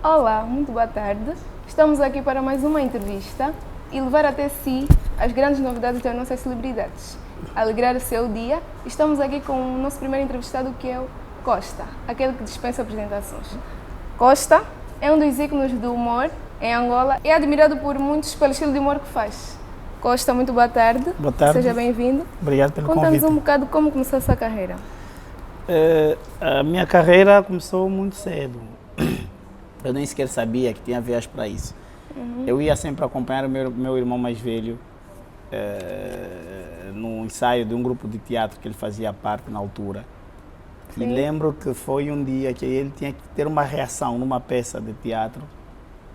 Olá, muito boa tarde. Estamos aqui para mais uma entrevista e levar até si as grandes novidades das nossas celebridades. Alegrar o seu dia. Estamos aqui com o nosso primeiro entrevistado, que é o Costa, aquele que dispensa apresentações. Costa é um dos ícones do humor em Angola e é admirado por muitos pelo estilo de humor que faz. Costa, muito boa tarde. Boa tarde. Seja bem-vindo. Obrigado pelo convite. Conta-nos um bocado como começou a sua carreira. A minha carreira começou muito cedo. Eu nem sequer sabia que tinha viagem para isso. Eu ia sempre acompanhar o meu irmão mais velho no ensaio de um grupo de teatro que ele fazia parte na altura. Sim. E lembro que foi um dia que ele tinha que ter uma reação numa peça de teatro.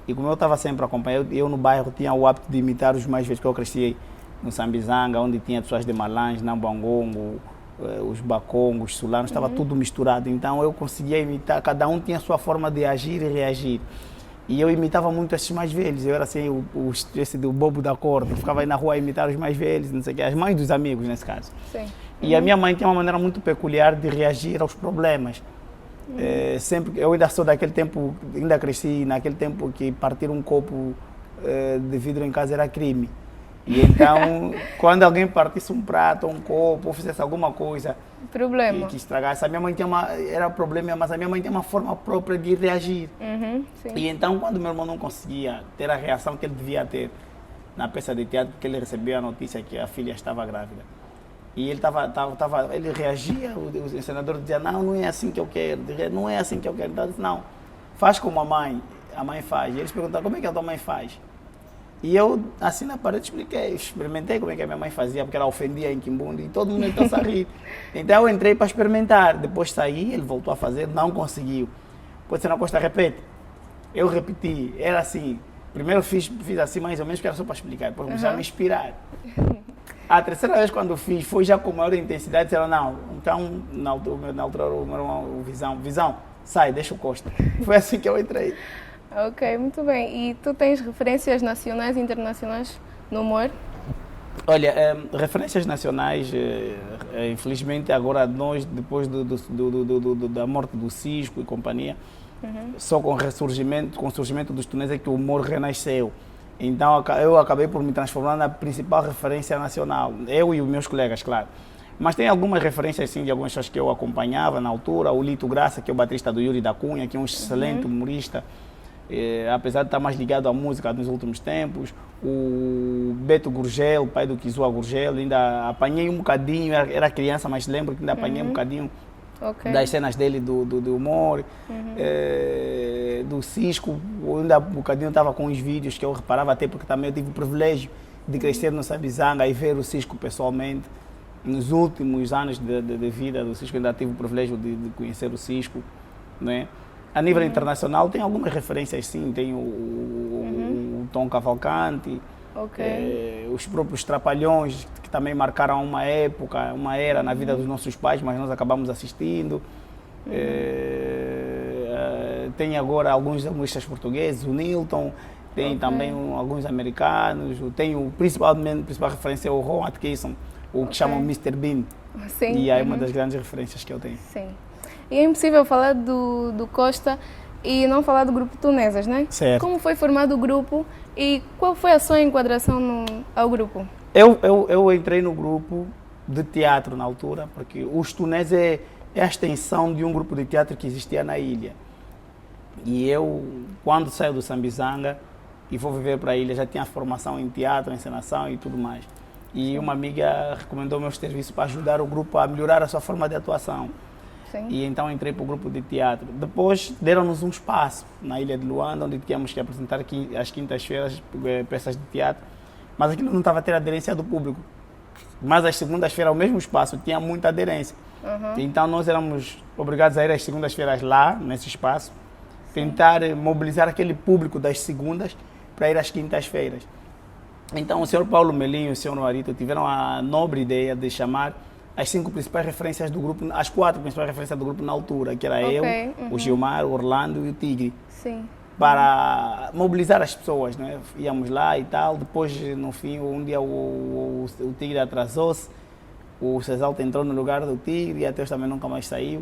E como eu estava sempre acompanhando, eu no bairro tinha o hábito de imitar os mais velhos, que eu cresci no Sambizanga, onde tinha pessoas de Malange, Nambangongo, os Bacongos, os Sulanos, estava tudo misturado. Então eu conseguia imitar, cada um tinha a sua forma de agir e reagir. E eu imitava muito esses mais velhos, eu era assim, esse do bobo da corda, eu ficava aí na rua a imitar os mais velhos, não sei o quê, as mães dos amigos nesse caso. Sim. E a minha mãe tinha uma maneira muito peculiar de reagir aos problemas. Sempre, eu ainda sou daquele tempo, ainda cresci naquele tempo que partir um copo de vidro em casa era crime. E então, quando alguém partisse um prato, um copo, ou fizesse alguma coisa que estragasse, a minha mãe tinha era problema, mas a minha mãe tinha uma forma própria de reagir. Sim. E então, quando meu irmão não conseguia ter a reação que ele devia ter na peça de teatro, porque ele recebeu a notícia que a filha estava grávida, e ele ele reagia, o senador dizia, não é assim que eu quero, não é assim que eu quero. Então, eu disse, não, faz como a mãe faz. E eles perguntaram, como é que a tua mãe faz? E eu, assim na parede, experimentei como é que a minha mãe fazia, porque ela ofendia em Quimbundo e todo mundo então a rir. Então eu entrei para experimentar, depois saí, ele voltou a fazer, não conseguiu. Depois você não Costa, repete. Eu repeti, era assim, primeiro fiz assim mais ou menos, que era só para explicar, depois começaram a me inspirar. A terceira vez quando fiz, foi já com maior intensidade, disseram, não, então na altura o meu irmão, o Visão, sai, deixa o Costa. Foi assim que eu entrei. Ok, muito bem. E tu tens referências nacionais e internacionais no humor? Olha, referências nacionais, infelizmente agora nós, depois da morte do Cisco e companhia, só com o surgimento dos túneis é que o humor renasceu. Então eu acabei por me transformar na principal referência nacional, eu e os meus colegas, claro. Mas tem algumas referências sim, de algumas pessoas que eu acompanhava na altura, o Lito Graça, que é o baterista do Yuri da Cunha, que é um excelente humorista, apesar de estar mais ligado à música nos últimos tempos, o Beto Gurgel, pai do Kizua Gurgel, ainda apanhei um bocadinho, era criança, mas lembro que ainda apanhei um bocadinho das cenas dele do humor, do Cisco, ainda um bocadinho estava com os vídeos que eu reparava, até porque também eu tive o privilégio de crescer no Sambizanga e ver o Cisco pessoalmente. Nos últimos anos de vida do Cisco ainda tive o privilégio de conhecer o Cisco, né? A nível internacional tem algumas referências sim, tem o Tom Cavalcante, os próprios Trapalhões, que também marcaram uma época, uma era na vida dos nossos pais, mas nós acabamos assistindo. Tem agora alguns humoristas portugueses, o Nilton, tem também alguns americanos, tem a principal referência é o Ron Atkinson, o que chamam Mr. Bean. Sim. E é uma das grandes referências que eu tenho. Sim. E é impossível falar do Costa e não falar do grupo Tunesas, né? Certo. Como foi formado o grupo e qual foi a sua enquadração ao grupo? Eu entrei no grupo de teatro na altura, porque os Tunés é a extensão de um grupo de teatro que existia na ilha. E eu, quando saio do Sambizanga e vou viver para a ilha, já tinha formação em teatro, encenação e tudo mais. E uma amiga recomendou meus serviços para ajudar o grupo a melhorar a sua forma de atuação. Sim. E então entrei para o grupo de teatro. Depois deram-nos um espaço na Ilha de Luanda, onde tínhamos que apresentar às quintas-feiras peças de teatro. Mas aquilo não estava a ter aderência do público. Mas às segundas-feiras, o mesmo espaço, tinha muita aderência. Então nós éramos obrigados a ir às segundas-feiras lá, nesse espaço, tentar mobilizar aquele público das segundas para ir às quintas-feiras. Então o senhor Paulo Melinho e o senhor Noarito tiveram a nobre ideia de chamar as 5 principais referências do grupo, as 4 principais referências do grupo na altura, que era eu, o Gilmar, o Orlando e o Tigre. Sim. Para mobilizar as pessoas, né? Íamos lá e tal, depois no fim, um dia o Tigre atrasou-se, o Cesalta entrou no lugar do Tigre e até hoje também nunca mais saiu.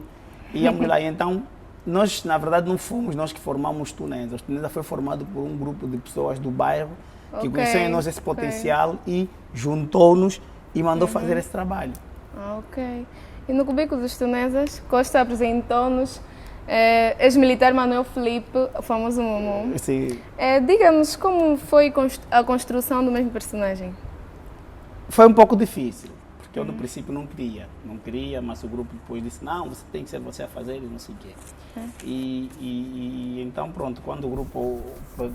Íamos lá e então nós, na verdade, não fomos nós que formamos o Tunesa. O Tunesa foi formado por um grupo de pessoas do bairro que conheceu em nós esse potencial e juntou-nos e mandou fazer esse trabalho. Ok. E no Cubículo dos Tunesas, Costa apresentou-nos ex-militar Manuel Felipe, o famoso Momo. Sim. Diga-nos como foi a construção do mesmo personagem. Foi um pouco difícil, porque eu no princípio não queria, mas o grupo depois disse, não, você tem que ser você a fazer e não sei o quê. E então pronto, quando o grupo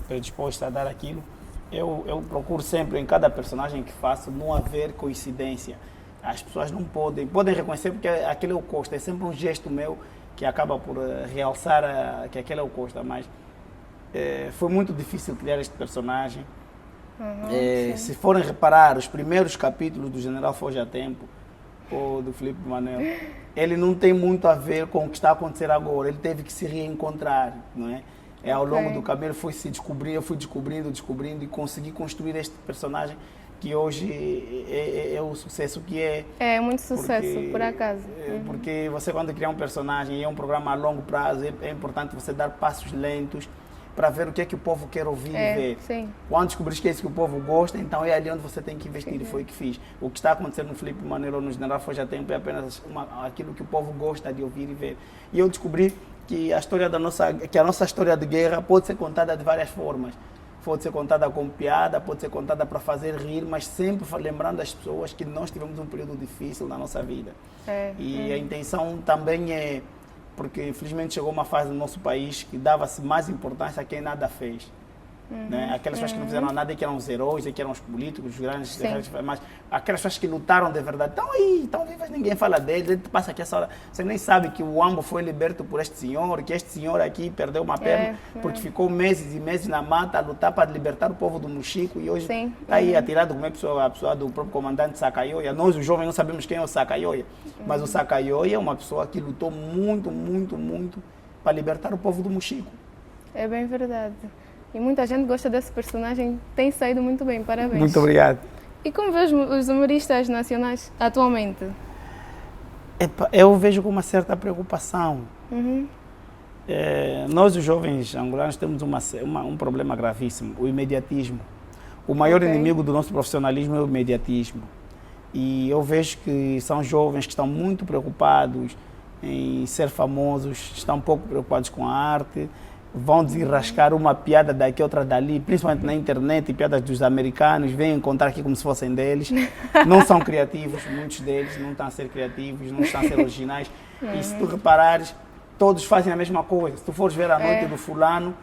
predisposto a dar aquilo, eu procuro sempre em cada personagem que faço não haver coincidência. As pessoas não podem reconhecer porque aquele é o Costa, é sempre um gesto meu que acaba por realçar que aquele é o Costa, mas foi muito difícil criar este personagem. Se forem reparar, os primeiros capítulos do General Foge a Tempo, ou do Felipe Manuel, ele não tem muito a ver com o que está a acontecer agora, ele teve que se reencontrar, não é? Ao longo do caminho ele foi se descobrir, eu fui descobrindo e consegui construir este personagem que hoje é o sucesso que é. É muito sucesso, por acaso. Porque você, quando cria um personagem e é um programa a longo prazo, é importante você dar passos lentos para ver o que é que o povo quer ouvir e ver. Sim. Quando descobrir que é isso que o povo gosta, então é ali onde você tem que investir, e foi o que fiz. O que está acontecendo no Felipe Manuel, no General Foge a Tempo, é apenas aquilo que o povo gosta de ouvir e ver. E eu descobri que a nossa história de guerra pode ser contada de várias formas. Pode ser contada com piada, pode ser contada para fazer rir, mas sempre lembrando as pessoas que nós tivemos um período difícil na nossa vida. A intenção também é, porque infelizmente chegou uma fase no nosso país que dava-se mais importância a quem nada fez. Né? Aquelas pessoas que não fizeram nada e que eram os heróis, e que eram os políticos, os grandes, mas aquelas pessoas que lutaram de verdade, estão vivas, ninguém fala deles, ele passa aqui essa hora, você nem sabe que o Ambo foi liberto por este senhor, que este senhor aqui perdeu uma perna, porque ficou meses e meses na mata a lutar para libertar o povo do Mochico e hoje está aí atirado como a pessoa do próprio comandante Sakayoya. Nós, os jovens, não sabemos quem é o Sakayoya, mas o Sakayoya é uma pessoa que lutou muito, muito, muito para libertar o povo do Mochico. É bem verdade. E muita gente gosta desse personagem, tem saído muito bem, parabéns. Muito obrigado. E como vês os humoristas nacionais atualmente? Eu vejo com uma certa preocupação. Nós, os jovens angolanos, temos um problema gravíssimo, o imediatismo. O maior inimigo do nosso profissionalismo é o imediatismo. E eu vejo que são jovens que estão muito preocupados em ser famosos, estão um pouco preocupados com a arte, vão desenrascar uma piada daqui, outra dali, principalmente na internet, piadas dos americanos, vêm contar aqui como se fossem deles. Não são criativos, muitos deles não estão a ser criativos, não estão a ser originais. E se tu reparares, todos fazem a mesma coisa. Se tu fores ver a noite do fulano,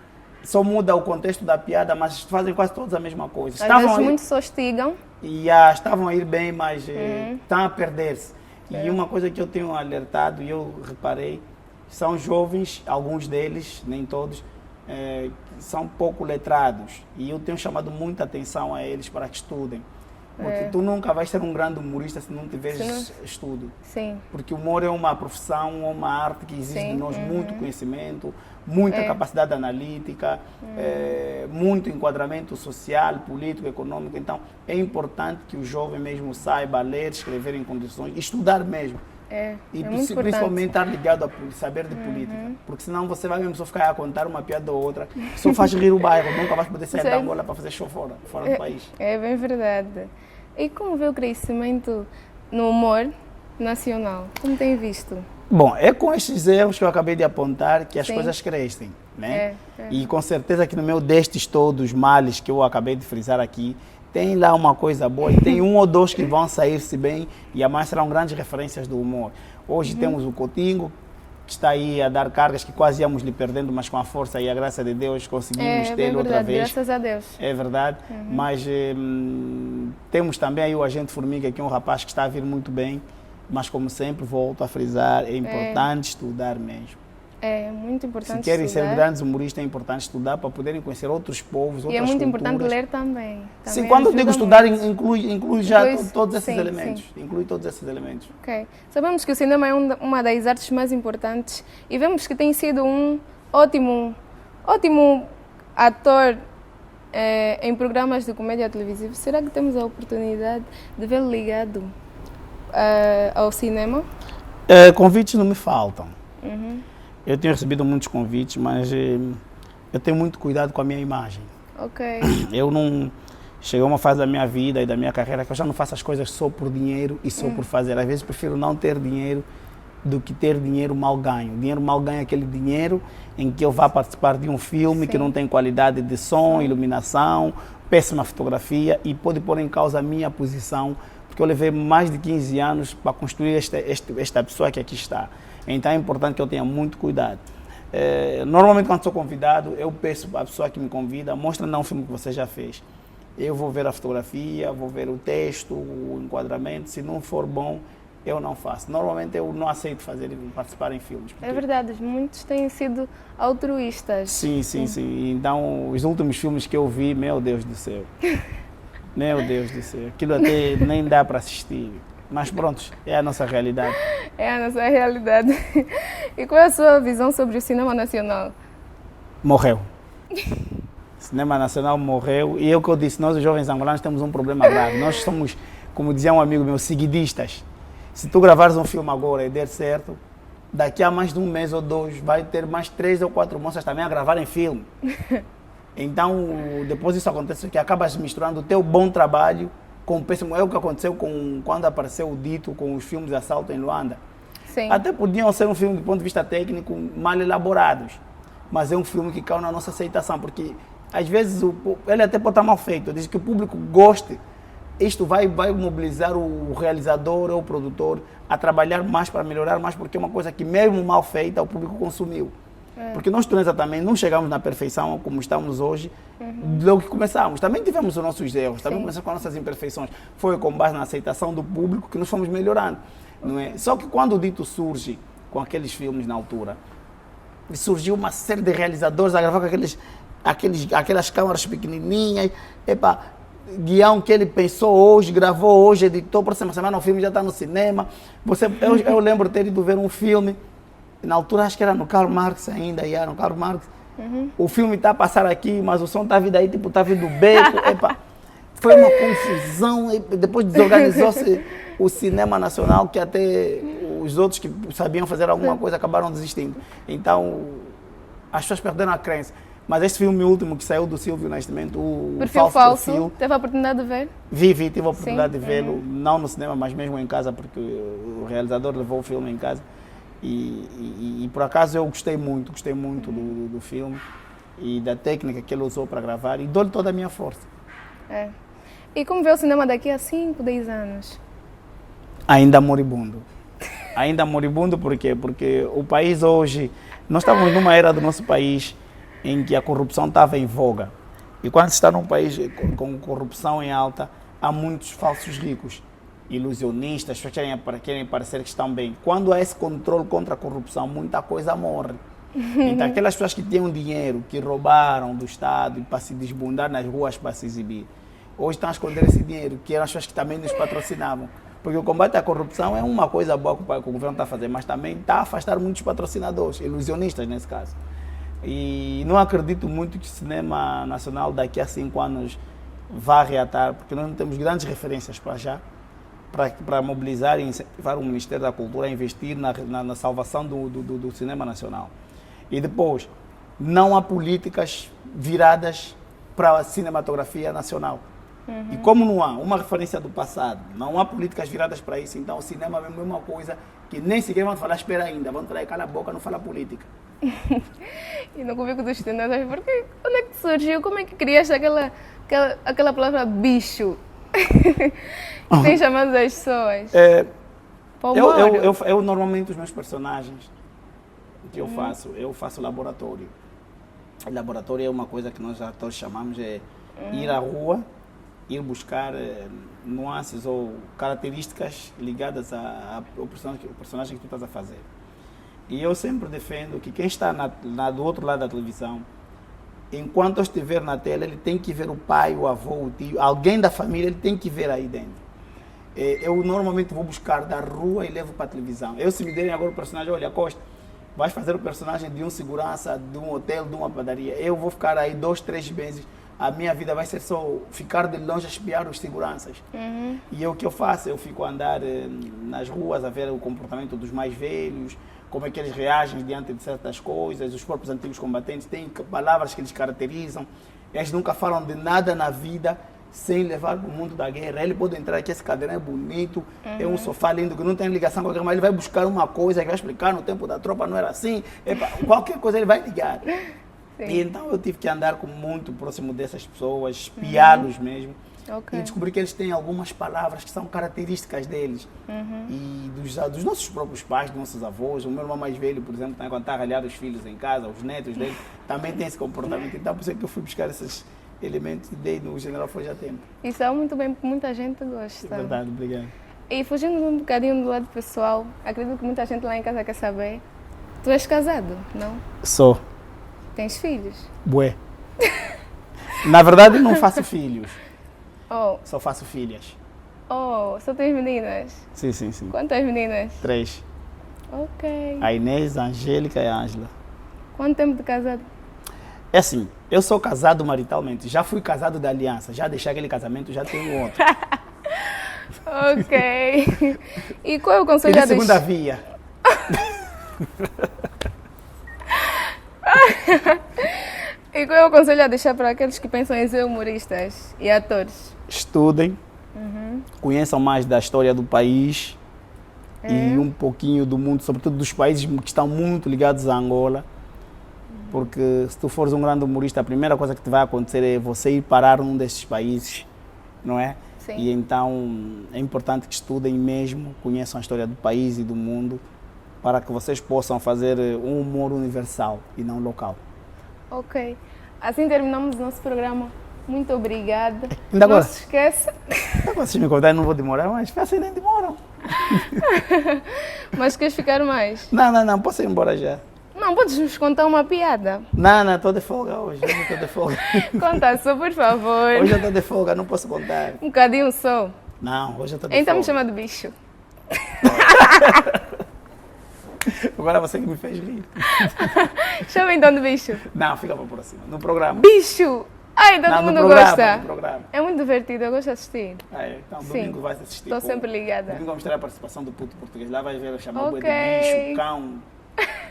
só muda o contexto da piada, mas fazem quase todos a mesma coisa. Às vezes muitos só estigam. Estavam a ir bem, mas estão a perder-se. E uma coisa que eu tenho alertado, e eu reparei, são jovens, alguns deles, nem todos, são pouco letrados. E eu tenho chamado muita atenção a eles para que estudem. Porque tu nunca vais ser um grande humorista se não tiveres estudo. Sim. Porque o humor é uma profissão, uma arte que exige de nós muito conhecimento, muita capacidade analítica, muito enquadramento social, político, econômico. Então, é importante que o jovem mesmo saiba ler, escrever em condições, estudar mesmo. E principalmente estar ligado a saber de política, porque senão você vai mesmo só ficar a contar uma piada ou outra, só faz rir o bairro, nunca vais poder sair da Angola para fazer show fora do país. É bem verdade. E como vê o crescimento no humor nacional? Como tem visto? Bom, é com estes erros que eu acabei de apontar que as coisas crescem, né? E com certeza que no meio destes todos males que eu acabei de frisar aqui, tem lá uma coisa boa e tem um ou dois que vão sair-se bem e amanhã serão grandes referências do humor. Hoje temos o Coutinho, que está aí a dar cargas que quase íamos lhe perdendo, mas com a força e a graça de Deus conseguimos tê-lo outra vez. Graças a Deus. É verdade, mas temos também aí o Agente Formiga, que é um rapaz que está a vir muito bem, mas como sempre, volto a frisar, é importante estudar mesmo. É muito importante. Se querem ser grandes humoristas, é importante estudar para poderem conhecer outros povos, outras culturas. E é muito importante ler também. Sim, quando eu digo estudar, inclui já todos esses elementos. Inclui todos esses elementos. Ok. Sabemos que o cinema é uma das artes mais importantes e vemos que tem sido um ótimo ator em programas de comédia televisiva. Será que temos a oportunidade de vê-lo ligado ao cinema? Convites não me faltam. Eu tenho recebido muitos convites, mas eu tenho muito cuidado com a minha imagem. Ok. Eu não... Chegou uma fase da minha vida e da minha carreira que eu já não faço as coisas só por dinheiro e só por fazer. Às vezes prefiro não ter dinheiro do que ter dinheiro mal ganho. Dinheiro mal ganho é aquele dinheiro em que eu vá participar de um filme que não tem qualidade de som, iluminação, péssima fotografia e pode pôr em causa a minha posição, porque eu levei mais de 15 anos para construir esta pessoa que aqui está. Então é importante que eu tenha muito cuidado. Normalmente quando sou convidado, eu peço para a pessoa que me convida, mostra-me um filme que você já fez. Eu vou ver a fotografia, vou ver o texto, o enquadramento. Se não for bom, eu não faço. Normalmente eu não aceito participar em filmes. É verdade, muitos têm sido altruístas. Sim. Então, os últimos filmes que eu vi, meu Deus do céu. Meu Deus do céu. Aquilo até nem dá para assistir. Mas pronto, é a nossa realidade. É a nossa realidade. E qual é a sua visão sobre o cinema nacional? Morreu. O cinema nacional morreu. E é o que eu disse, nós os jovens angolanos temos um problema grave. Nós somos, como dizia um amigo meu, seguidistas. Se tu gravares um filme agora e der certo, daqui a mais de um mês ou dois vai ter mais 3 ou 4 moças também a gravarem filme. Então, depois isso acontece que acabas misturando o teu bom trabalho com o péssimo. É o que aconteceu quando apareceu o Dito com os filmes de assalto em Luanda. Sim. Até podiam ser um filme do ponto de vista técnico mal elaborados, mas é um filme que caiu na nossa aceitação, porque às vezes ele até pode estar mal feito, diz que o público goste. Isto vai mobilizar o realizador ou o produtor a trabalhar mais para melhorar mais, porque é uma coisa que mesmo mal feita o público consumiu. Porque nós também não chegamos na perfeição como estamos hoje, logo que começamos. Também tivemos os nossos erros, também começamos com as nossas imperfeições. Foi com base na aceitação do público que nós fomos melhorando. Não é? Só que quando o Dito surge com aqueles filmes na altura, surgiu uma série de realizadores a gravar com aquelas câmaras pequenininhas, guião que ele pensou hoje, gravou hoje, editou, próxima semana o filme já está no cinema. Eu lembro de ter ido ver um filme, na altura acho que era no Karl Marx ainda, no Karl Marx. O filme está a passar aqui, mas o som está vindo aí, tipo, está vindo do beco. Foi uma confusão, depois desorganizou-se o cinema nacional, que até os outros que sabiam fazer alguma coisa acabaram desistindo. Então, as pessoas perderam a crença. Mas este filme último que saiu do Silvio Nascimento, o Perfil Falso, teve a oportunidade de ver? Tive a oportunidade de vê-lo, não no cinema, mas mesmo em casa, porque o realizador levou o filme em casa. E por acaso eu gostei muito do filme e da técnica que ele usou para gravar e dou-lhe toda a minha força. E como vê o cinema daqui a 5, 10 anos? Ainda moribundo. Ainda moribundo por quê? Porque o país hoje, nós estamos numa era do nosso país em que a corrupção estava em voga. E quando se está num país com corrupção em alta, há muitos falsos ricos, ilusionistas, querem parecer que estão bem. Quando há esse controle contra a corrupção, muita coisa morre. Então, aquelas pessoas que tinham dinheiro, que roubaram do Estado para se desbundar nas ruas para se exibir, hoje estão a esconder esse dinheiro, que eram as pessoas que também nos patrocinavam. Porque o combate à corrupção é uma coisa boa que o governo está a fazer, mas também está a afastar muitos patrocinadores, ilusionistas nesse caso. E não acredito muito que o cinema nacional daqui a 5 anos vá reatar, porque nós não temos grandes referências para já, para mobilizar e incentivar o Ministério da Cultura a investir na salvação do cinema nacional. E depois, não há políticas viradas para a cinematografia nacional. E como não há uma referência do passado, não há políticas viradas para isso, então o cinema é uma coisa que nem sequer vão falar, espera ainda, vão falar, cala a boca, não fala política. E no Convívio dos Estudantes, porque quando é que surgiu, como é que criaste aquela palavra bicho? Que tem chamado as pessoas? Eu normalmente os meus personagens que eu faço laboratório. Laboratório é uma coisa que nós atores chamamos de ir à rua, ir buscar nuances ou características ligadas ao personagem que tu estás a fazer. E eu sempre defendo que quem está do outro lado da televisão, enquanto eu estiver na tela, ele tem que ver o pai, o avô, o tio, alguém da família, ele tem que ver aí dentro. Eu normalmente vou buscar da rua e levo para a televisão. Se me derem agora o personagem, olha, Costa, vais fazer o personagem de um segurança, de um hotel, de uma padaria. Eu vou ficar aí 2, 3 meses. A minha vida vai ser só ficar de longe a espiar os seguranças. E o que eu faço? Eu fico a andar nas ruas, a ver o comportamento dos mais velhos, como é que eles reagem diante de certas coisas. Os próprios antigos combatentes têm palavras que eles caracterizam. Eles nunca falam de nada na vida sem levar para o mundo da guerra. Ele pode entrar aqui, esse cadeirão é bonito, é um sofá lindo que não tem ligação com a guerra, mas ele vai buscar uma coisa que vai explicar no tempo da tropa, não era assim. Qualquer coisa ele vai ligar. Sim. E então eu tive que andar muito próximo dessas pessoas, espiá-los mesmo. Ok. E descobri que eles têm algumas palavras que são características deles. E dos nossos próprios pais, dos nossos avós. O meu irmão mais velho, por exemplo, quando está a ralhar os filhos em casa, os netos dele, também tem esse comportamento. Então por isso é que eu fui buscar esses elementos e dei no General Forja Tempo. Isso é muito bem, porque muita gente gosta. É verdade, obrigado. E fugindo um bocadinho do lado pessoal, acredito que muita gente lá em casa quer saber. Tu és casado, não? Sou. Tens filhos? Bué. Na verdade, não faço filhos. Oh, Só faço filhas. só tens meninas? Sim, sim, sim. Quantas meninas? 3. Ok. A Inês, a Angélica e a Ângela. Quanto tempo de casado? É assim, eu sou casado maritalmente. Já fui casado da aliança. Já deixei aquele casamento, já tenho outro. Ok. E qual é o conselho Ele a segunda deixar? via. E qual é o conselho a deixar para aqueles que pensam em ser humoristas e atores? Estudem, conheçam mais da história do país e um pouquinho do mundo, sobretudo dos países que estão muito ligados a Angola. Porque se tu fores um grande humorista, a primeira coisa que te vai acontecer é você ir parar num desses países, não é? Sim. E então é importante que estudem mesmo, conheçam a história do país e do mundo, para que vocês possam fazer um humor universal e não local. Ok. Assim terminamos o nosso programa. Muito obrigada. Ainda Não agora? se esqueça. Vocês me contarem, não vou demorar, mas vocês nem demoram. Mas queres ficar mais? Não, posso ir embora já. Não, podes nos contar uma piada? Não, estou de folga hoje, estou de folga. Conta só, por favor. Hoje eu estou de folga, não posso contar. Um bocadinho só. Não, hoje eu estou de Então me folga. chama de bicho. Agora você que me fez rir. Chama então de bicho. Não, fica para a próxima, no programa. Bicho! Ai, todo Não, no mundo programa, gosta. no programa. É muito divertido, eu gosto de assistir. Então, Sim. domingo vais assistir. Estou sempre ligada. Domingo vamos ter a participação do puto português. Lá vais ver eu chamar Ok. boi de bicho, cão,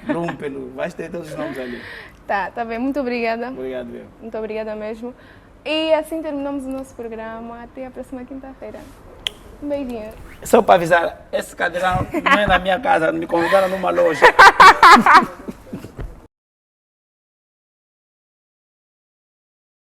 rúmpelo. Vais ter todos os nomes ali. Tá bem. Muito obrigada. Obrigado, meu. Muito obrigada mesmo. E assim terminamos o nosso programa. Até a próxima quinta-feira. Um beijinho. Só para avisar, esse cadeirão não é na minha casa, me convidaram numa loja.